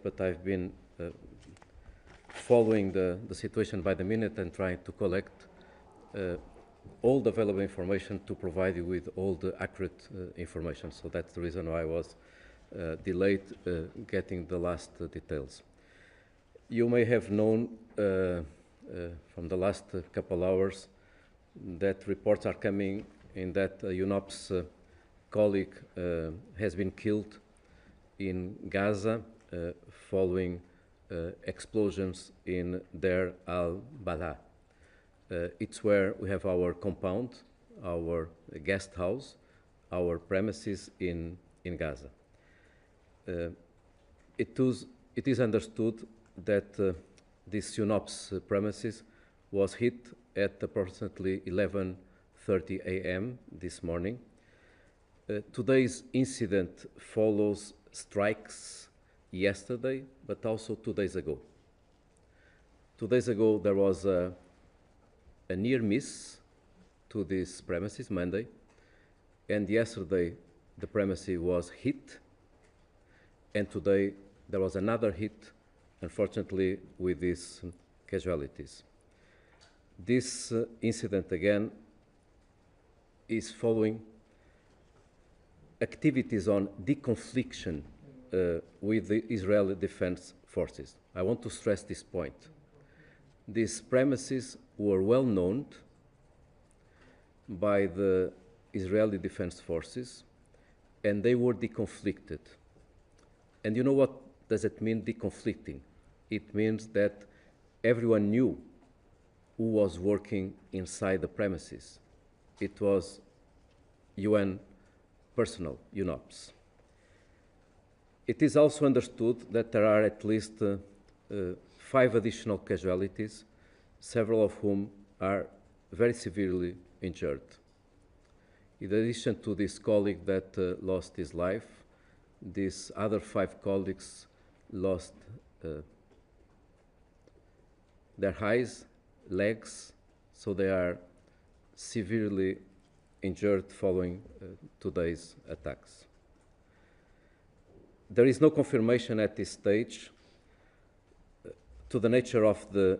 but I've been following the situation by the minute and trying to collect all the available information to provide you with all the accurate information. So that's the reason why I was delayed getting the last details. You may have known from the last couple hours that reports are coming in that UNOPS colleague has been killed in Gaza following explosions in Deir al-Balah. It's where we have our compound, our guest house, our premises in Gaza. It is understood that this UNOPS premises was hit at approximately 11:30 a.m. this morning. Today's incident follows strikes yesterday, but also 2 days ago. 2 days ago, there was a near miss to this premises, Monday, and yesterday the premises was hit, and today there was another hit, unfortunately, with these casualties. This incident, again, is following activities on deconfliction with the Israeli Defense Forces. I want to stress this point. These premises were well known by the Israeli Defense Forces, and they were deconflicted. And you know what does it mean, deconflicting? It means that everyone knew who was working inside the premises. It was UN personnel, UNOPS. It is also understood that there are at least 5 additional casualties, several of whom are very severely injured. In addition to this colleague that lost his life, these other 5 colleagues lost their eyes, legs, so they are severely injured following today's attacks. There is no confirmation at this stage to the nature of the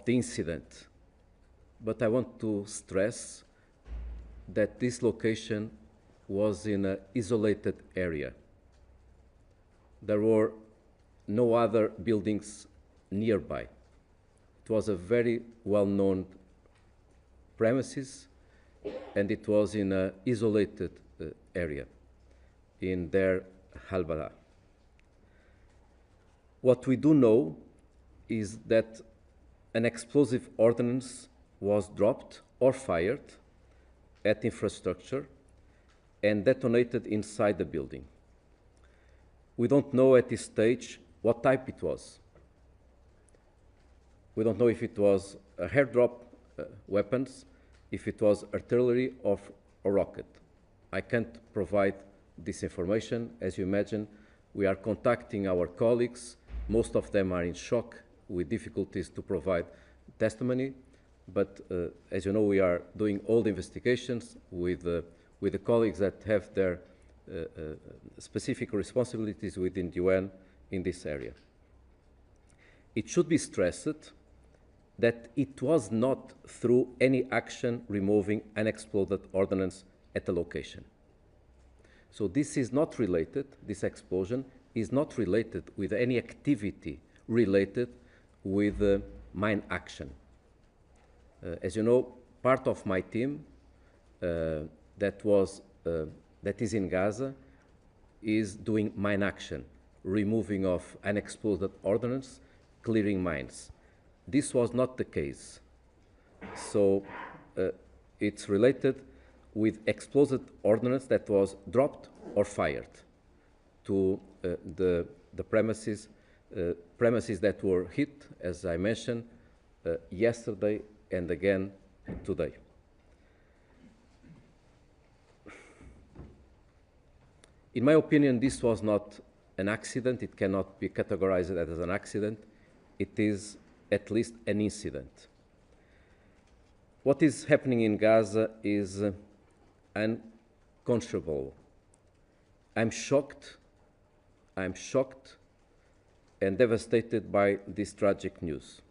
incident, but I want to stress that this location was in an isolated area. There were no other buildings nearby. It was a very well-known premises, and it was in an isolated area in Deir al-Balah. What we do know is that an explosive ordnance was dropped or fired at infrastructure and detonated inside the building. We don't know at this stage what type it was. We don't know if it was airdrop weapons, if it was artillery or rocket. I can't provide this information. As you imagine, we are contacting our colleagues. Most of them are in shock with difficulties to provide testimony. But as you know, we are doing all the investigations with the colleagues that have their specific responsibilities within the UN in this area. It should be stressed that it was not through any action removing unexploded ordnance at the location. So this is not related, this explosion is not related with any activity related with mine action. As you know, part of my team that is in Gaza is doing mine action, removing of unexploded ordnance, clearing mines. This was not the case. So it's related with explosive ordnance that was dropped or fired to the premises that were hit, as I mentioned, yesterday and again today. In my opinion, this was not an accident. It cannot be categorized as an accident. It is at least an incident. What is happening in Gaza is unconscionable. I'm shocked and devastated by this tragic news.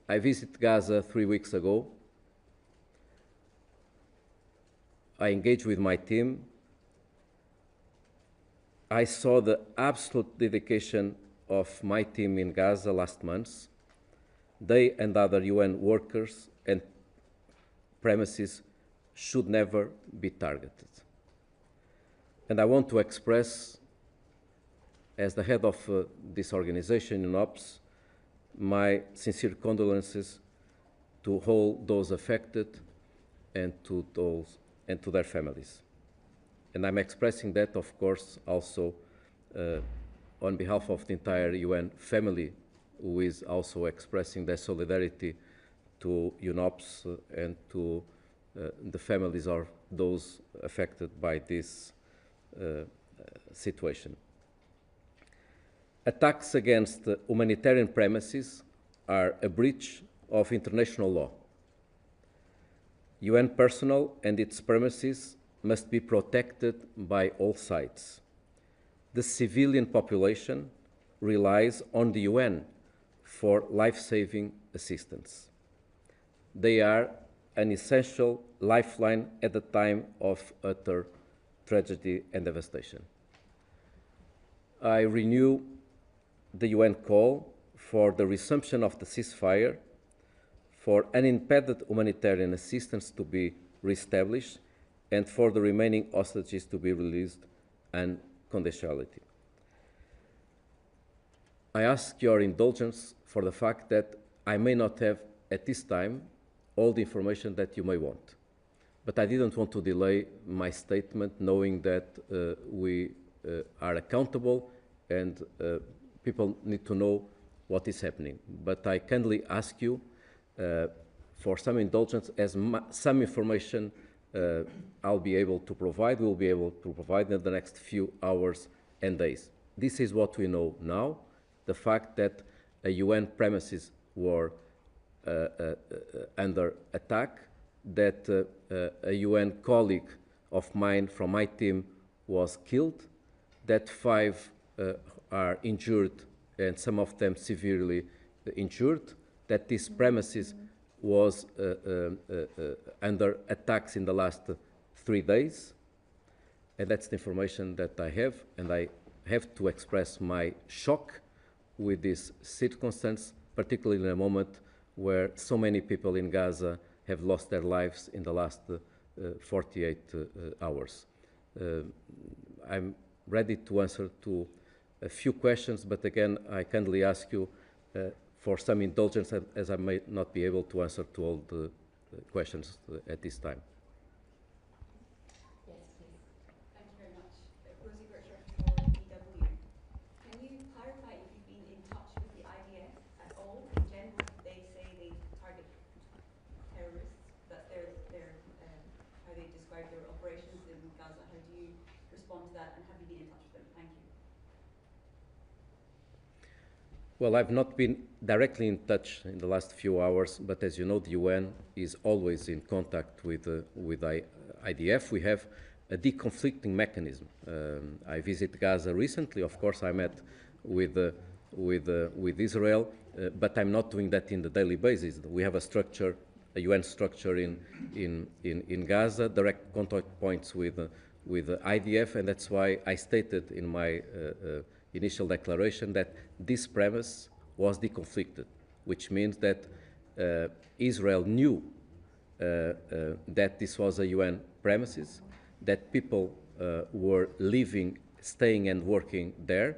I visited Gaza 3 weeks ago. I engaged with my team. I saw the absolute dedication of my team in Gaza last month. They and other UN workers and premises should never be targeted. And I want to express, as the head of this organization, UNOPS, my sincere condolences to all those affected and to their families. And I'm expressing that, of course, also on behalf of the entire UN family, who is also expressing their solidarity to UNOPS and to the families of those affected by this situation. Attacks against humanitarian premises are a breach of international law. UN personnel and its premises must be protected by all sides. The civilian population relies on the UN for life-saving assistance. They are an essential lifeline at the time of utter tragedy and devastation. I renew the UN call for the resumption of the ceasefire, for unimpeded humanitarian assistance to be reestablished, and for the remaining hostages to be released unconditionally. I ask your indulgence for the fact that I may not have, at this time, all the information that you may want. But I didn't want to delay my statement, knowing that we are accountable and people need to know what is happening. But I kindly ask you for some indulgence, as some information I'll be able to provide, we'll be able to provide in the next few hours and days. This is what we know now, the fact that a UN premises were under attack, that a UN colleague of mine from my team was killed, that 5 are injured and some of them severely injured, that this premises was under attacks in the last 3 days. And that's the information that I have, and I have to express my shock with this circumstance, particularly in a moment where so many people in Gaza have lost their lives in the last 48 hours. I'm ready to answer to a few questions, but again, I kindly ask you for some indulgence, as I may not be able to answer to all the questions at this time. Yes, please. Thank you very much. Rosie Birchard for EW. Can you clarify if you've been in touch with the IDF at all? In general, they say they target terrorists, but how they describe their operations in Gaza. How do you respond to that, and have you been in touch with them? Thank you. Well, I've not been directly in touch in the last few hours, but as you know, the UN is always in contact with IDF. We have a deconflicting mechanism. I visited Gaza recently. Of course, I met with Israel, but I'm not doing that in the daily basis. We have a structure, a UN structure in Gaza, direct contact points with IDF, and that's why I stated in my initial declaration that this premise was deconflicted, which means that Israel knew that this was a UN premises, that people were living, staying and working there.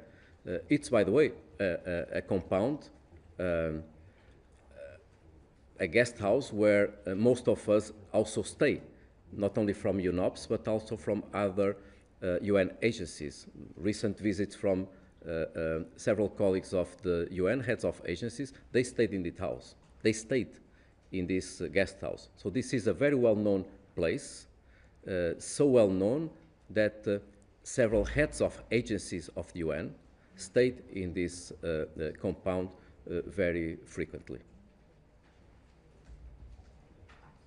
It's, by the way, a compound, a guest house where most of us also stay, not only from UNOPS, but also from other UN agencies. Recent visits from several colleagues of the UN, heads of agencies, they stayed in this house. They stayed in this guest house. So this is a very well-known place, so well-known that several heads of agencies of the UN stayed in this compound very frequently.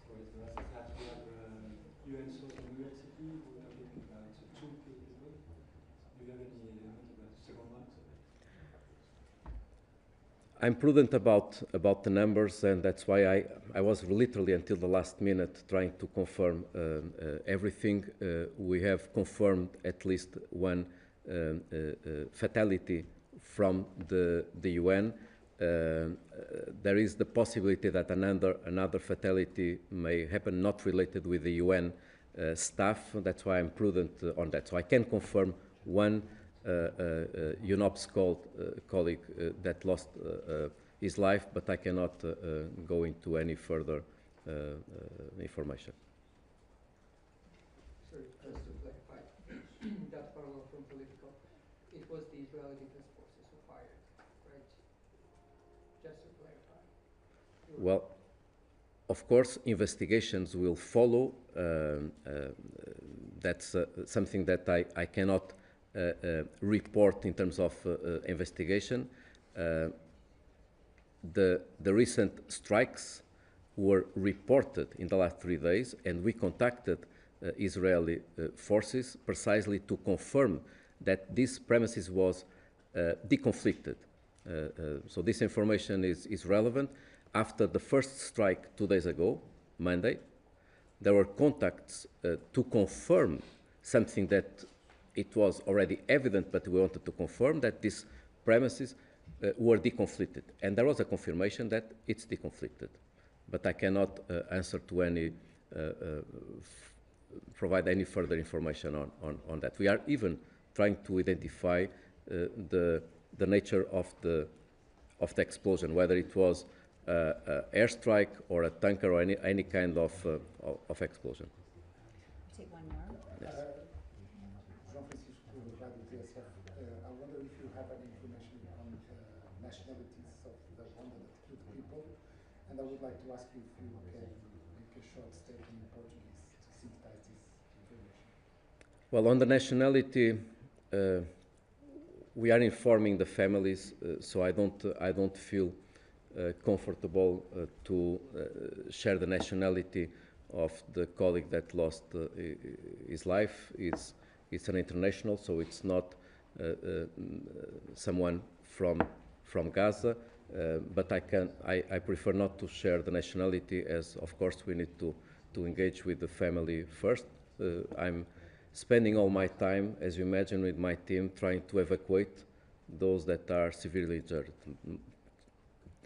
So is the rest that we have UN source in New York City, we're talking about 2 cases. Do you have any element about the second one? I'm prudent about the numbers, and that's why I was literally until the last minute trying to confirm everything. We have confirmed at least one fatality from the UN. There is the possibility that another fatality may happen not related with the UN staff. That's why I'm prudent on that. So I can confirm one UNOPS colleague that lost his life, but I cannot go into any further information. Sorry, just to clarify, that parallel from political, it was the Israeli Defense Forces who fired, right? Just to clarify. Well, of course, investigations will follow. That's something that I cannot report in terms of investigation. The recent strikes were reported in the last 3 days, and we contacted Israeli forces precisely to confirm that this premises was deconflicted. So this information is relevant. After the first strike 2 days ago, Monday, there were contacts to confirm something that it was already evident, but we wanted to confirm that these premises were deconflicted. And there was a confirmation that it's deconflicted. But I cannot answer to any, provide any further information on that. We are even trying to identify the nature of the explosion, whether it was airstrike or a tanker or any kind of explosion. Take one more. Yes. I wonder if you have any information on nationalities of the one that killed people, and I would like to ask you if you can make a short statement in Portuguese to synthesize this information. Well, on the nationality, we are informing the families, so I don't feel comfortable to share the nationality of the colleague that lost his life. It's an international, so it's not someone from Gaza. But I prefer not to share the nationality, as of course we need to engage with the family first. I'm spending all my time, as you imagine, with my team trying to evacuate those that are severely injured.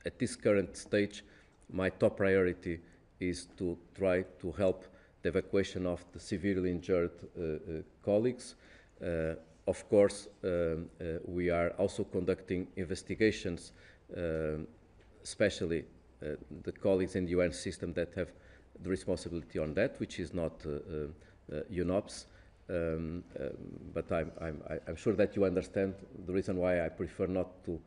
At this current stage, my top priority is to try to help the evacuation of the severely injured colleagues. Of course, we are also conducting investigations, especially the colleagues in the UN system that have the responsibility on that, which is not UNOPS. But I'm sure that you understand the reason why I prefer not to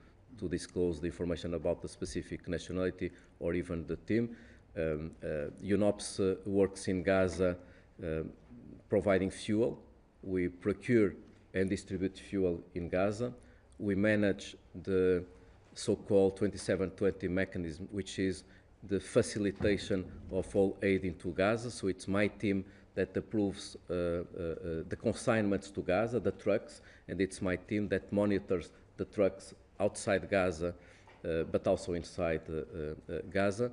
disclose the information about the specific nationality or even the team. UNOPS works in Gaza providing fuel. We procure and distribute fuel in Gaza. We manage the so-called 2720 mechanism, which is the facilitation of all aid into Gaza. So it's my team that approves the consignments to Gaza, the trucks, and it's my team that monitors the trucks outside Gaza, but also inside Gaza.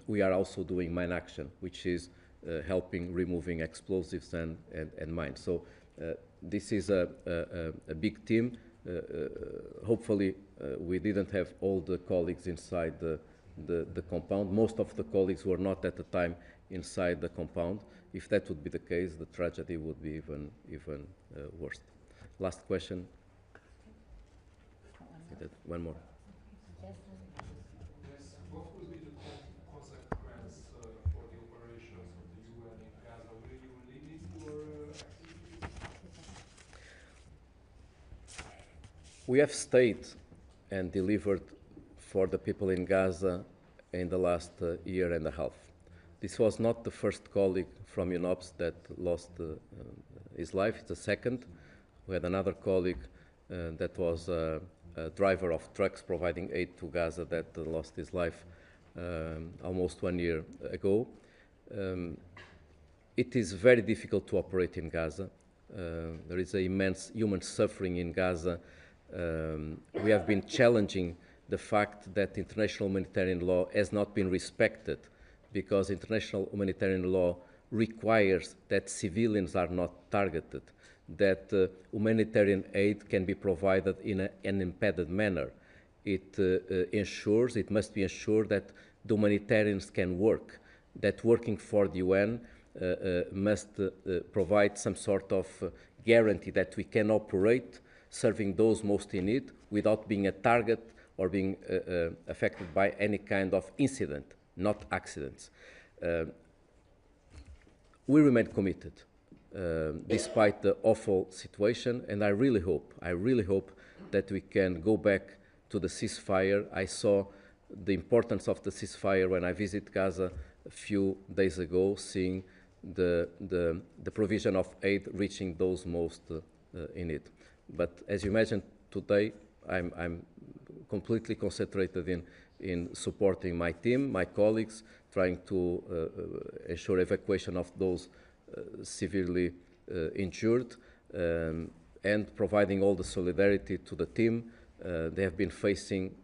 We are also doing mine action, which is helping removing explosives and mines. So this is a big team. Hopefully, we didn't have all the colleagues inside the compound. Most of the colleagues were not at the time inside the compound. If that would be the case, the tragedy would be even worse. Last question. One more. Yes. What will be the consequence for the operations of the UN in Gaza? Will you limit your activities? We have stayed and delivered for the people in Gaza in the last year and a half. This was not the first colleague from UNOPS that lost his life. It's the second. We had another colleague that was a driver of trucks providing aid to Gaza that lost his life almost 1 year ago. It is very difficult to operate in Gaza. There is immense human suffering in Gaza. We have been challenging the fact that international humanitarian law has not been respected, because international humanitarian law requires that civilians are not targeted, that humanitarian aid can be provided in an unimpeded manner. It must be ensured that the humanitarians can work, that working for the UN must provide some sort of guarantee that we can operate serving those most in need without being a target or being affected by any kind of incident, not accidents. We remain committed despite the awful situation, and I really hope that we can go back to the ceasefire. I saw the importance of the ceasefire when I visited Gaza a few days ago, seeing the provision of aid reaching those most in need. But as you mentioned today, I'm completely concentrated in supporting my team, my colleagues, trying to ensure evacuation of those severely injured, and providing all the solidarity to the team. They have been facing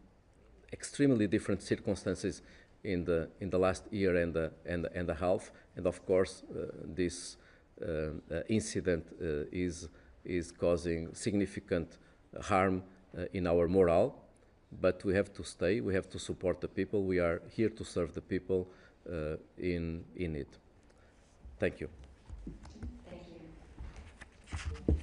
extremely different circumstances in the last year and a half, and of course this incident is causing significant harm in our morale. But we have to stay, we have to support the people. We are here to serve the people in need. Thank you. Thank you.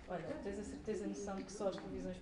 Olha, tens a certeza e noção que só as televisões